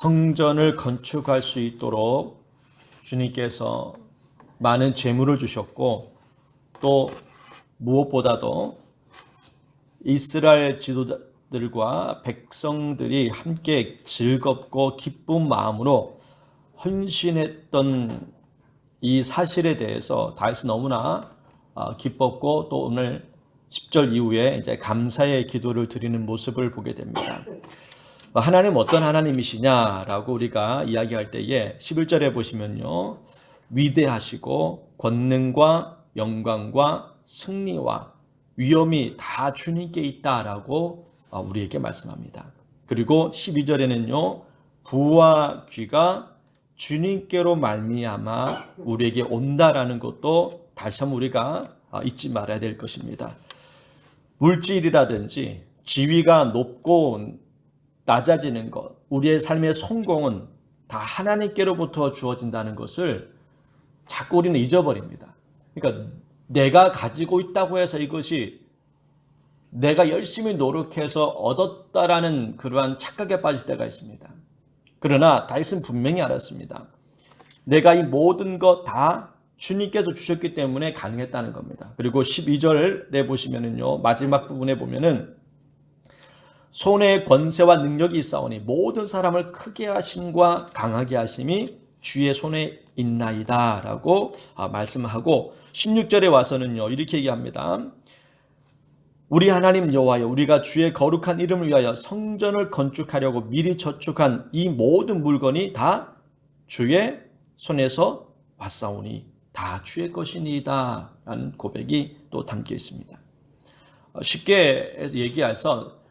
성전을 건축할 수 있도록 주님께서 많은 재물을 주셨고, 또 무엇보다도 이스라엘 지도자들과 백성들이 함께 즐겁고 기쁜 마음으로 헌신했던 이 사실에 대해서 다윗은 너무나 기뻤고, 또 오늘 10절 이후에 이제 감사의 기도를 드리는 모습을 보게 됩니다. 하나님 어떤 하나님이시냐라고 우리가 이야기할 때에 11절에 보시면요, 위대하시고 권능과 영광과 승리와 위엄이 다 주님께 있다라고 우리에게 말씀합니다. 그리고 12절에는요, 부와 귀가 주님께로 말미암아 우리에게 온다라는 것도 다시 한번 우리가 잊지 말아야 될 것입니다. 물질이라든지 지위가 높고 낮아지는 것, 우리의 삶의 성공은 다 하나님께로부터 주어진다는 것을 자꾸 우리는 잊어버립니다. 그러니까 내가 가지고 있다고 해서 이것이 내가 열심히 노력해서 얻었다라는 그러한 착각에 빠질 때가 있습니다. 그러나 다윗은 분명히 알았습니다. 내가 이 모든 것 다 주님께서 주셨기 때문에 가능했다는 겁니다. 그리고 12절에 보시면은요, 마지막 부분에 보면은 손에 권세와 능력이 있사오니 모든 사람을 크게 하심과 강하게 하심이 주의 손에 있나이다 라고 말씀하고, 16절에 와서는요 이렇게 얘기합니다. 우리 하나님 여호와여, 우리가 주의 거룩한 이름을 위하여 성전을 건축하려고 미리 저축한 이 모든 물건이 다 주의 손에서 왔사오니 다 주의 것이니이다 라는 고백이 또 담겨 있습니다. 쉽게 얘기해서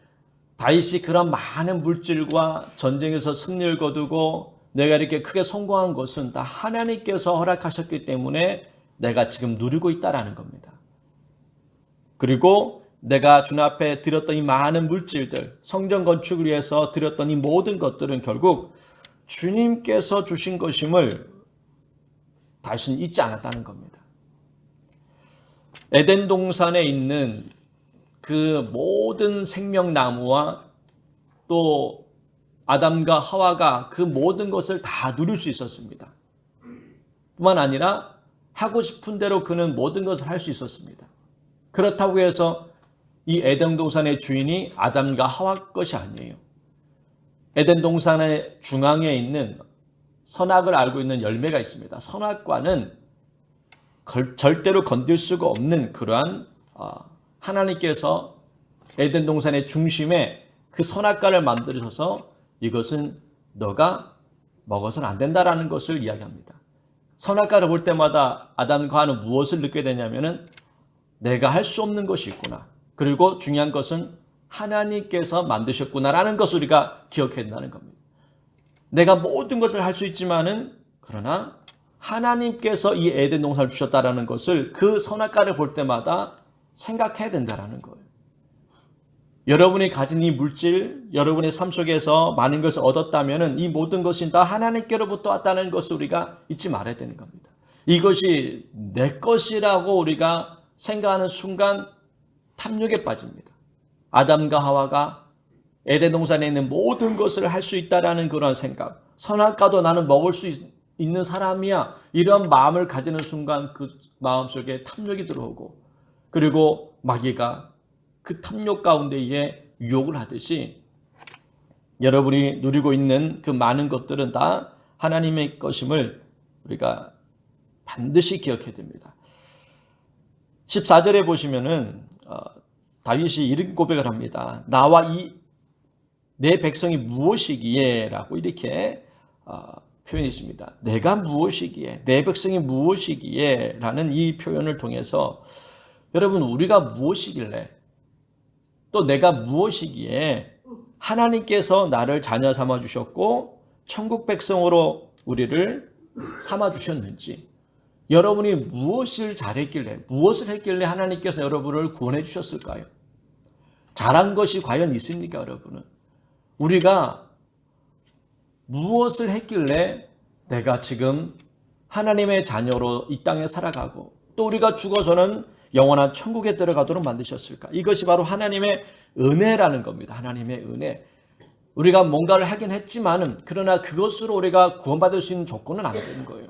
다윗이 그런 많은 물질과 전쟁에서 승리를 거두고 내가 이렇게 크게 성공한 것은 다 하나님께서 허락하셨기 때문에 내가 지금 누리고 있다라는 겁니다. 그리고 내가 주님 앞에 드렸던 이 많은 물질들, 성전 건축을 위해서 드렸던 이 모든 것들은 결국 주님께서 주신 것임을 다윗은 잊지 않았다는 겁니다. 에덴 동산에 있는 그 모든 생명나무와 또 아담과 하와가 그 모든 것을 다 누릴 수 있었습니다. 뿐만 아니라 하고 싶은 대로 그는 모든 것을 할 수 있었습니다. 그렇다고 해서 이 에덴 동산의 주인이 아담과 하와 것이 아니에요. 에덴 동산의 중앙에 있는 선악을 알고 있는 열매가 있습니다. 선악과는 절대로 건들 수가 없는 그러한 하나님께서 에덴 동산의 중심에 그 선악과를 만들어서 이것은 너가 먹어서는 안 된다라는 것을 이야기합니다. 선악과를 볼 때마다 아담과 하와는 무엇을 느끼게 되냐면은 내가 할 수 없는 것이 있구나. 그리고 중요한 것은 하나님께서 만드셨구나라는 것을 우리가 기억해야 된다는 겁니다. 내가 모든 것을 할 수 있지만은 그러나 하나님께서 이 에덴 동산을 주셨다라는 것을 그 선악과를 볼 때마다 생각해야 된다는 거예요. 여러분이 가진 이 물질, 여러분의 삶 속에서 많은 것을 얻었다면 이 모든 것이 다 하나님께로부터 왔다는 것을 우리가 잊지 말아야 되는 겁니다. 이것이 내 것이라고 우리가 생각하는 순간 탐욕에 빠집니다. 아담과 하와가 에덴 동산에 있는 모든 것을 할 수 있다라는 그런 생각, 선악과도 나는 먹을 수 있는 사람이야, 이런 마음을 가지는 순간 그 마음속에 탐욕이 들어오고, 그리고 마귀가 그 탐욕 가운데에 유혹을 하듯이 여러분이 누리고 있는 그 많은 것들은 다 하나님의 것임을 우리가 반드시 기억해야 됩니다. 14절에 보시면은 다윗이 이런 고백을 합니다. 나와 내 백성이 무엇이기에 라고 이렇게 표현이 있습니다. 내가 무엇이기에, 내 백성이 무엇이기에 라는 이 표현을 통해서 여러분, 우리가 무엇이길래, 또 내가 무엇이기에 하나님께서 나를 자녀 삼아 주셨고 천국 백성으로 우리를 삼아 주셨는지, 여러분이 무엇을 잘했길래, 무엇을 했길래 하나님께서 여러분을 구원해 주셨을까요? 잘한 것이 과연 있습니까, 여러분은? 우리가 무엇을 했길래 내가 지금 하나님의 자녀로 이 땅에 살아가고 또 우리가 죽어서는 영원한 천국에 들어가도록 만드셨을까? 이것이 바로 하나님의 은혜라는 겁니다. 하나님의 은혜. 우리가 뭔가를 하긴 했지만은 그러나 그것으로 우리가 구원받을 수 있는 조건은 안 되는 거예요.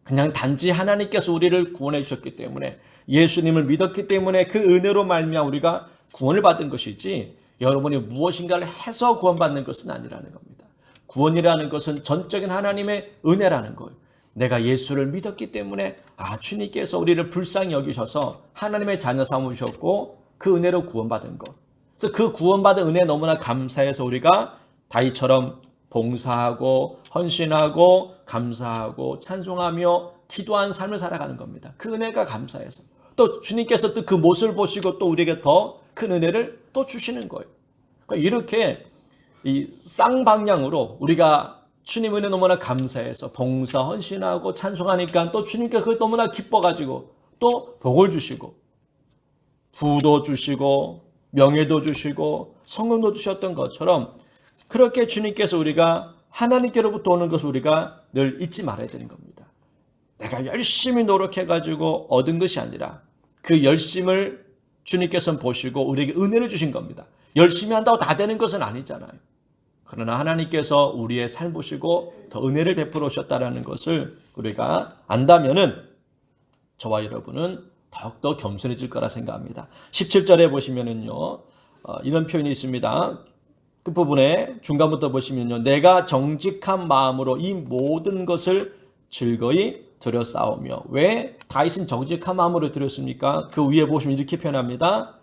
그냥 단지 하나님께서 우리를 구원해 주셨기 때문에 예수님을 믿었기 때문에 그 은혜로 말미암아 우리가 구원을 받은 것이지 여러분이 무엇인가를 해서 구원받는 것은 아니라는 겁니다. 구원이라는 것은 전적인 하나님의 은혜라는 거예요. 내가 예수를 믿었기 때문에 주님께서 우리를 불쌍히 여기셔서 하나님의 자녀 삼으셨고 그 은혜로 구원받은 것. 그래서 그 구원받은 은혜 너무나 감사해서 우리가 다윗처럼 봉사하고 헌신하고 감사하고 찬송하며 기도한 삶을 살아가는 겁니다. 그 은혜가 감사해서. 또 주님께서 또 그 모습을 보시고 또 우리에게 더 큰 은혜를 또 주시는 거예요. 그러니까 이렇게 이 쌍방향으로 우리가 주님 은혜 너무나 감사해서 봉사 헌신하고 찬송하니까 또 주님께서 그걸 너무나 기뻐가지고 또 복을 주시고 부도 주시고 명예도 주시고 성공도 주셨던 것처럼 그렇게 주님께서 우리가 하나님께로부터 오는 것을 우리가 늘 잊지 말아야 되는 겁니다. 내가 열심히 노력해가지고 얻은 것이 아니라 그 열심을 주님께서는 보시고 우리에게 은혜를 주신 겁니다. 열심히 한다고 다 되는 것은 아니잖아요. 그러나 하나님께서 우리의 삶 보시고 더 은혜를 베풀어 오셨다는 것을 우리가 안다면은 저와 여러분은 더욱더 겸손해질 거라 생각합니다. 17절에 보시면은요, 이런 표현이 있습니다. 그 부분에 중간부터 보시면요, 내가 정직한 마음으로 이 모든 것을 즐거이 드려싸우며. 왜 다윗은 정직한 마음으로 드렸습니까? 그 위에 보시면 이렇게 표현합니다.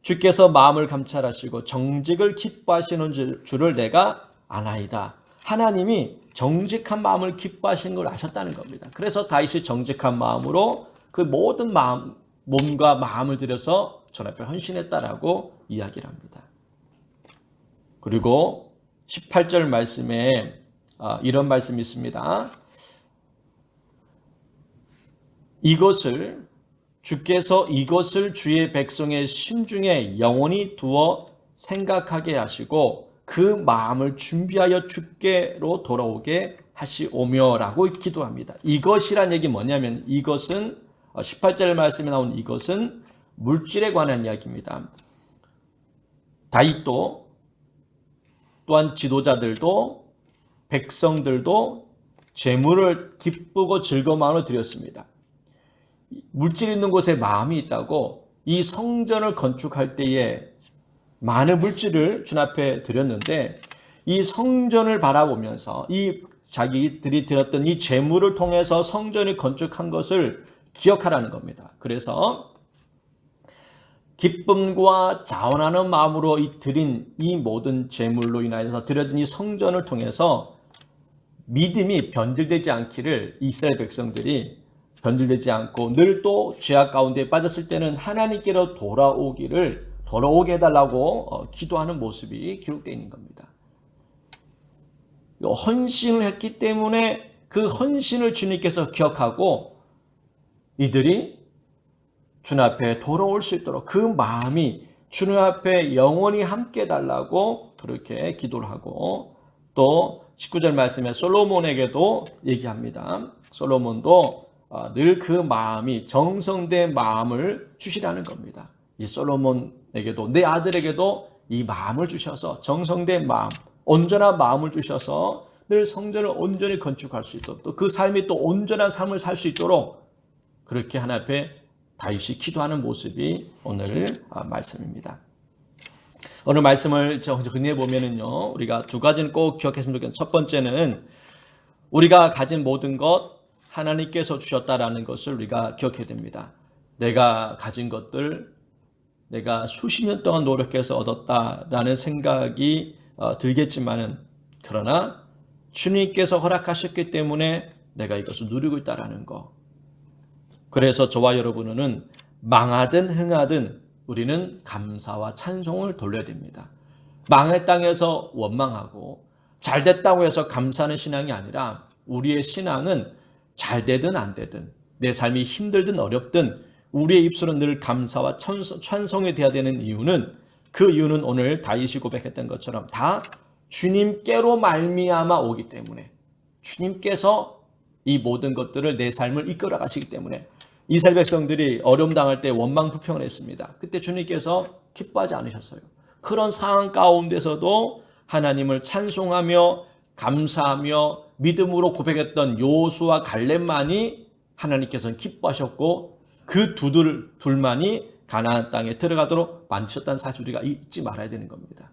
주께서 마음을 감찰하시고 정직을 기뻐하시는 줄을 내가 아나이다. 하나님이 정직한 마음을 기뻐하시는 걸 아셨다는 겁니다. 그래서 다윗이 정직한 마음으로 그 모든 몸과 마음을 들여서 전 앞에 헌신했다라고 이야기를 합니다. 그리고 18절 말씀에 이런 말씀이 있습니다. 주께서 이것을 주의 백성의 심중에 영원히 두어 생각하게 하시고 그 마음을 준비하여 주께로 돌아오게 하시오며라고 기도합니다. 이것이란 얘기 뭐냐면 이것은 18절 말씀에 나온 이것은 물질에 관한 이야기입니다. 다윗도 또한 지도자들도 백성들도 재물을 기쁘고 즐거운 마음으로 드렸습니다. 물질 있는 곳에 마음이 있다고 이 성전을 건축할 때에 많은 물질을 주 앞에 드렸는데 이 성전을 바라보면서 이 자기들이 드렸던 이 재물을 통해서 성전을 건축한 것을 기억하라는 겁니다. 그래서 기쁨과 자원하는 마음으로 드린 이 모든 재물로 인하여서 드려진 이 성전을 통해서 믿음이 변질되지 않기를 이스라엘 백성들이 변질되지 않고 늘 또 죄악 가운데 빠졌을 때는 하나님께로 돌아오게 해달라고 기도하는 모습이 기록되어 있는 겁니다. 헌신을 했기 때문에 그 헌신을 주님께서 기억하고 이들이 주님 앞에 돌아올 수 있도록 그 마음이 주님 앞에 영원히 함께 해달라고 그렇게 기도를 하고 또 19절 말씀에 솔로몬에게도 얘기합니다. 솔로몬도 늘 그 마음이 정성된 마음을 주시라는 겁니다. 이 솔로몬에게도 내 아들에게도 이 마음을 주셔서 정성된 마음, 온전한 마음을 주셔서 늘 성전을 온전히 건축할 수 있도록 또 그 삶이 또 온전한 삶을 살 수 있도록 그렇게 하나님 앞에 다윗이 기도하는 모습이 오늘 말씀입니다. 오늘 말씀을 정리해 보면은요, 우리가 두 가지는 꼭 기억했으면 좋겠는데 첫 번째는 우리가 가진 모든 것 하나님께서 주셨다라는 것을 우리가 기억해야 됩니다. 내가 가진 것들, 내가 수십 년 동안 노력해서 얻었다라는 생각이 들겠지만은 그러나 주님께서 허락하셨기 때문에 내가 이것을 누리고 있다라는 거. 그래서 저와 여러분은 망하든 흥하든 우리는 감사와 찬송을 돌려야 됩니다. 망할 땅에서 원망하고 잘 됐다고 해서 감사하는 신앙이 아니라 우리의 신앙은 잘 되든 안 되든 내 삶이 힘들든 어렵든 우리의 입술은 늘 감사와 찬송이 되어야 되는 이유는 그 이유는 오늘 다윗이 고백했던 것처럼 다 주님께로 말미암아 오기 때문에 주님께서 이 모든 것들을 내 삶을 이끌어 가시기 때문에 이스라엘 백성들이 어려움 당할 때 원망 불평을 했습니다. 그때 주님께서 기뻐하지 않으셨어요. 그런 상황 가운데서도 하나님을 찬송하며 감사하며 믿음으로 고백했던 여호수아 갈렙만이 하나님께서는 기뻐하셨고 그 둘만이 가나안 땅에 들어가도록 만드셨다는 사실 우리가 잊지 말아야 되는 겁니다.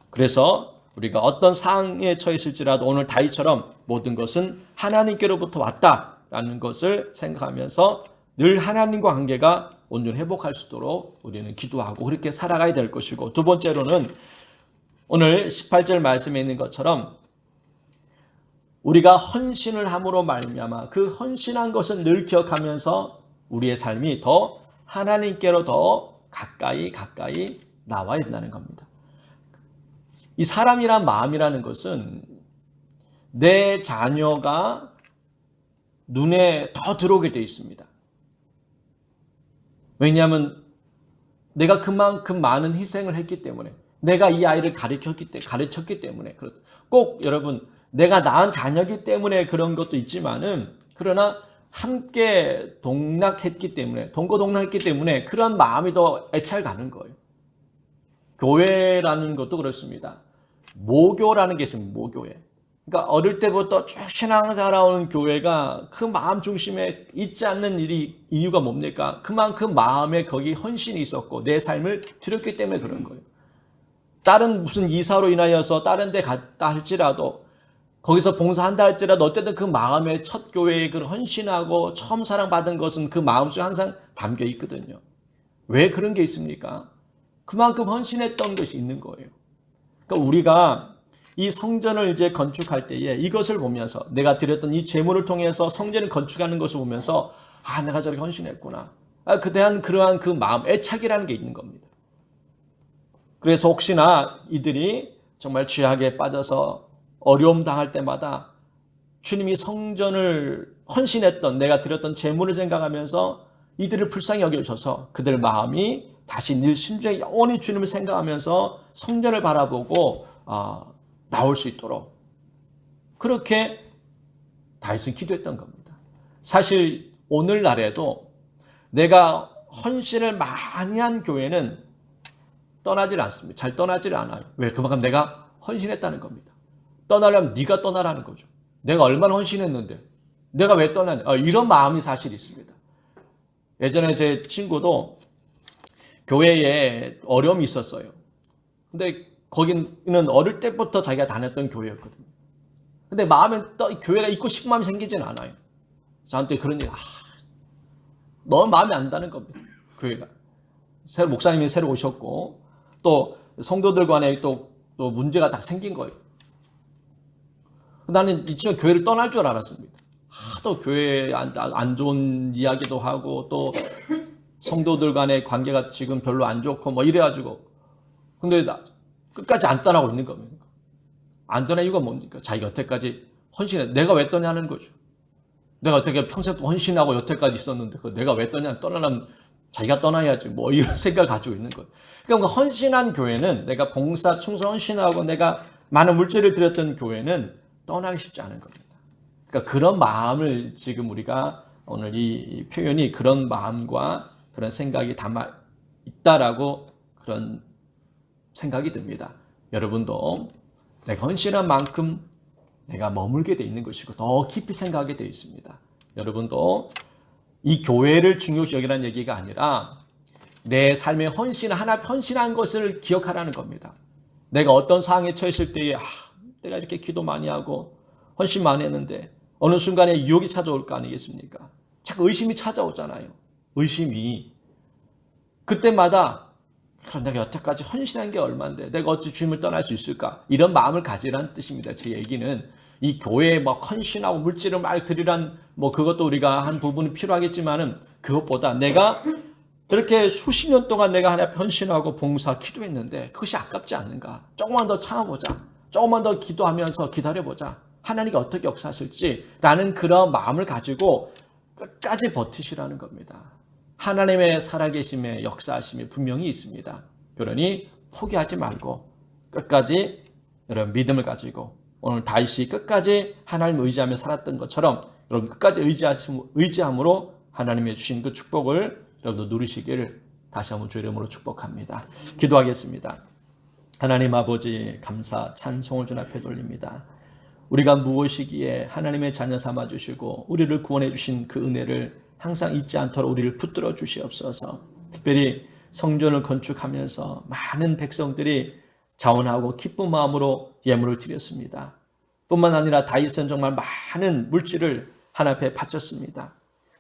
그래서 우리가 어떤 상황에 처했을지라도 오늘 다윗처럼 모든 것은 하나님께로부터 왔다라는 것을 생각하면서 늘 하나님과 관계가 온전히 회복할 수 있도록 우리는 기도하고 그렇게 살아가야 될 것이고, 두 번째로는 오늘 18절 말씀에 있는 것처럼 우리가 헌신을 함으로 말미암아 그 헌신한 것을 늘 기억하면서 우리의 삶이 더 하나님께로 더 가까이 나와야 된다는 겁니다. 이 사람이란 마음이라는 것은 내 자녀가 눈에 더 들어오게 되어 있습니다. 왜냐하면 내가 그만큼 많은 희생을 했기 때문에, 내가 이 아이를 가르쳤기 때문에, 꼭 여러분 내가 낳은 자녀이기 때문에 그런 것도 있지만은, 그러나 함께 동락했기 때문에, 동거동락했기 때문에 그런 마음이 더 애착 가는 거예요. 교회라는 것도 그렇습니다. 모교라는 게 있습니다. 모교회. 그러니까 어릴 때부터 쭉 신앙 살아오는 교회가 그 마음 중심에 있지 않는 이유가 뭡니까? 그만큼 마음에 거기 헌신이 있었고 내 삶을 드렸기 때문에 그런 거예요. 다른 무슨 이사로 인하여서 다른 데 갔다 할지라도, 거기서 봉사한다 할지라도 어쨌든 그 마음에 첫 교회에 그 헌신하고 처음 사랑받은 것은 그 마음속에 항상 담겨 있거든요. 왜 그런 게 있습니까? 그만큼 헌신했던 것이 있는 거예요. 그러니까 우리가 이 성전을 이제 건축할 때에 이것을 보면서, 내가 드렸던 이 제물을 통해서 성전을 건축하는 것을 보면서, 아, 내가 저렇게 헌신했구나. 그에 대한 그러한 그 마음, 애착이라는 게 있는 겁니다. 그래서 혹시나 이들이 정말 죄악에 빠져서 어려움 당할 때마다 주님이 성전을 헌신했던, 내가 드렸던 제물을 생각하면서 이들을 불쌍히 여겨주셔서 그들 마음이 다시 늘 심중에 영원히 주님을 생각하면서 성전을 바라보고 나올 수 있도록 그렇게 다윗은 기도했던 겁니다. 사실 오늘날에도 내가 헌신을 많이 한 교회는 떠나질 않습니다. 잘 떠나질 않아요. 왜? 그만큼 내가 헌신했다는 겁니다. 떠나려면 네가 떠나라는 거죠. 내가 얼마나 헌신했는데 내가 왜 떠나냐. 이런 마음이 사실 있습니다. 예전에 제 친구도 교회에 어려움이 있었어요. 근데 거기는 어릴 때부터 자기가 다녔던 교회였거든요. 근데 마음에 교회가 있고 싶은 마음이 생기진 않아요. 저한테 그런 얘기, 너무 마음에 안 드는 겁니다. 교회가. 목사님이 새로 오셨고, 또 성도들 간에 또 문제가 다 생긴 거예요. 나는 이 친구가 교회를 떠날 줄 알았습니다. 하도 교회에 안 좋은 이야기도 하고, 또 성도들 간의 관계가 지금 별로 안 좋고 뭐 이래가지고. 근데 끝까지 안 떠나고 있는 겁니다. 안 떠날 이유가 뭡니까? 자기가 여태까지 헌신해. 내가 왜 떠냐는 거죠. 내가 어떻게 평생 헌신하고 여태까지 있었는데 내가 왜 떠냐. 떠나면 자기가 떠나야지 뭐 이런 생각을 가지고 있는 거예요. 그러니까 헌신한 교회는, 내가 봉사, 충성, 헌신하고 내가 많은 물질을 드렸던 교회는 떠나기 쉽지 않은 겁니다. 그러니까 그런 마음을 지금 우리가 오늘 이 표현이 그런 마음과 그런 생각이 담아 있다라고 그런 생각이 듭니다. 여러분도 내가 헌신한 만큼 내가 머물게 돼 있는 것이고 더 깊이 생각하게 돼 있습니다. 여러분도 이 교회를 중요시 여기라는 얘기가 아니라 내 삶의 하나 헌신한 것을 기억하라는 겁니다. 내가 어떤 상황에 처했을 때에 내가 이렇게 기도 많이 하고 헌신 많이 했는데 어느 순간에 유혹이 찾아올 거 아니겠습니까? 자꾸 의심이 찾아오잖아요. 의심이. 그때마다 내가 여태까지 헌신한 게 얼만데 내가 어찌 주님을 떠날 수 있을까? 이런 마음을 가지라는 뜻입니다. 제 얘기는 이 교회에 막 헌신하고 물질을 막 드리란 뭐 그것도 우리가 한 부분이 필요하겠지만은, 그것보다 내가 이렇게 수십 년 동안 내가 하나님 헌신하고 봉사 기도했는데 그것이 아깝지 않는가? 조금만 더 참아보자. 조금만 더 기도하면서 기다려보자. 하나님이 어떻게 역사하실지라는 그런 마음을 가지고 끝까지 버티시라는 겁니다. 하나님의 살아계심의 역사하심이 분명히 있습니다. 그러니 포기하지 말고 끝까지 여러분 믿음을 가지고, 오늘 다윗이 끝까지 하나님을 의지하며 살았던 것처럼 여러분 끝까지 의지함으로 하나님의 주신 그 축복을 여러분도 누리시기를 다시 한번 주 이름으로 축복합니다. 기도하겠습니다. 하나님 아버지 감사 찬송을 주 앞에 돌립니다. 우리가 무엇이기에 하나님의 자녀 삼아 주시고 우리를 구원해 주신 그 은혜를 항상 잊지 않도록 우리를 붙들어 주시옵소서. 특별히 성전을 건축하면서 많은 백성들이 자원하고 기쁜 마음으로 예물을 드렸습니다. 뿐만 아니라 다윗은 정말 많은 물질을 하나님 앞에 바쳤습니다.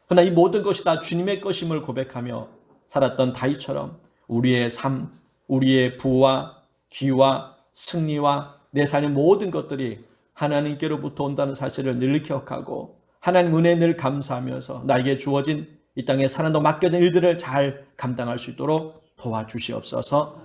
그러나 이 모든 것이 다 주님의 것임을 고백하며 살았던 다윗처럼 우리의 삶, 우리의 부와 귀와 승리와 내 삶의 모든 것들이 하나님께로부터 온다는 사실을 늘 기억하고 하나님 은혜에 늘 감사하면서 나에게 주어진 이 땅에 사는동 맡겨진 일들을 잘 감당할 수 있도록 도와주시옵소서.